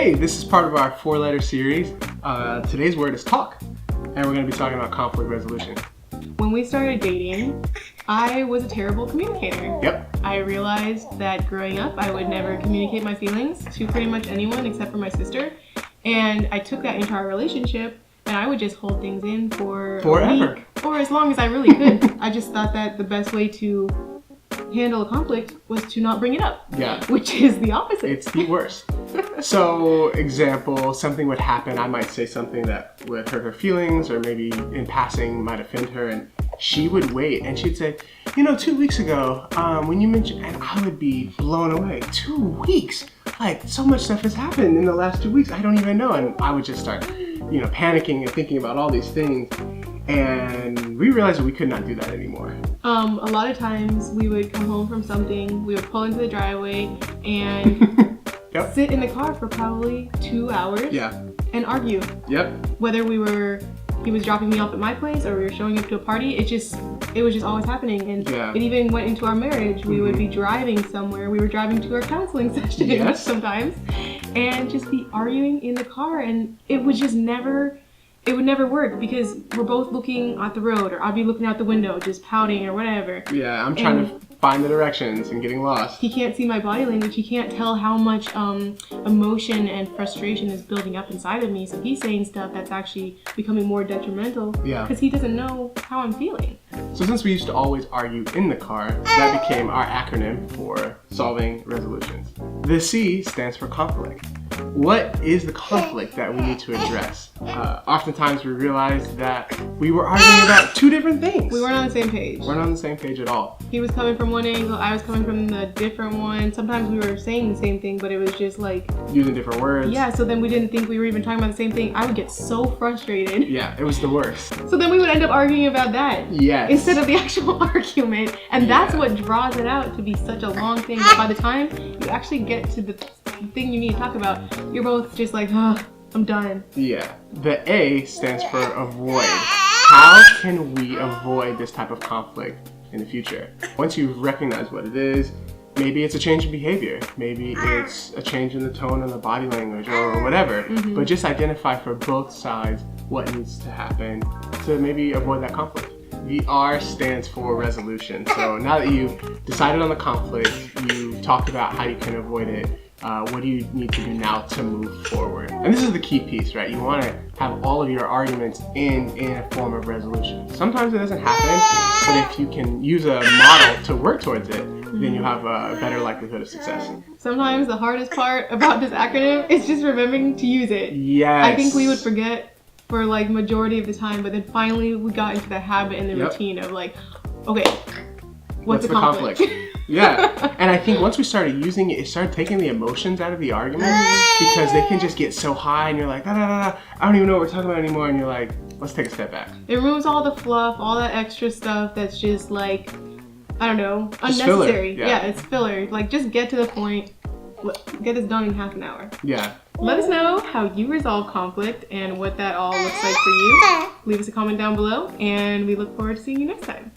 Hey, this is part of our 4-letter series. Today's word is talk, and we're going to be talking about conflict resolution. When we started dating, I was a terrible communicator. Yep. I realized that growing up, I would never communicate my feelings to pretty much anyone except for my sister. And I took that into our relationship, and I would just hold things in for Forever. a week, or as long as I really could. I just thought that the best way to handle a conflict was to not bring it up. Yeah. Which is the opposite. It's the worst. So, example, something would happen. I might say something that would hurt her feelings, or maybe in passing might offend her, and she would wait and she'd say, 2 weeks ago, when you mentioned, and I would be blown away. 2 weeks? Like, so much stuff has happened in the last 2 weeks. I don't even know. And I would just start, panicking and thinking about all these things. And we realized that we could not do that anymore. A lot of times we would come home from something, we would pull into the driveway and Yep. sit in the car for probably 2 hours and argue. Yep. Whether he was dropping me off at my place or we were showing up to a party, it was just always happening. And it even went into our marriage. We would be driving somewhere. We were driving to our counseling session sometimes and just be arguing in the car, and it would never work because we're both looking at the road, or I'll be looking out the window just pouting or whatever. Yeah, I'm trying to find the directions and getting lost. He can't see my body language. He can't tell how much emotion and frustration is building up inside of me. So he's saying stuff that's actually becoming more detrimental because he doesn't know how I'm feeling. So since we used to always argue in the car, that became our acronym for solving resolutions. The C stands for conflict. What is the conflict that we need to address? Oftentimes we realized that we were arguing about two different things. We weren't on the same page. We're not on the same page at all. He was coming from one angle, I was coming from the different one. Sometimes we were saying the same thing, but it was just like... using different words. Yeah, so then we didn't think we were even talking about the same thing. I would get so frustrated. Yeah, it was the worst. So then we would end up arguing about that. Yes. Instead of the actual argument. And that's what draws it out to be such a long thing that by the time you actually get to the thing you need to talk about, you're both just like, I'm done. Yeah. The A stands for avoid. How can we avoid this type of conflict in the future? Once you recognize what it is, maybe it's a change in behavior. Maybe it's a change in the tone of the body language or whatever. But just identify for both sides what needs to happen to maybe avoid that conflict. The R stands for resolution. So now that you've decided on the conflict, you've talked about how you can avoid it, what do you need to do now to move forward? And this is the key piece, right? You want to have all of your arguments in a form of resolution. Sometimes it doesn't happen, but if you can use a model to work towards it, then you have a better likelihood of success. Sometimes the hardest part about this acronym is just remembering to use it. Yes. I think we would forget for like majority of the time, but then finally we got into the habit and the routine of like, okay, what's the conflict? Yeah, and I think once we started using it, it started taking the emotions out of the argument because they can just get so high and you're like, I don't even know what we're talking about anymore, and you're like, let's take a step back. It removes all the fluff, all that extra stuff that's just like, I don't know, just unnecessary. Filler. Yeah, it's filler. Like, just get to the point, get this done in half an hour. Yeah. Let us know how you resolve conflict and what that all looks like for you. Leave us a comment down below, and we look forward to seeing you next time.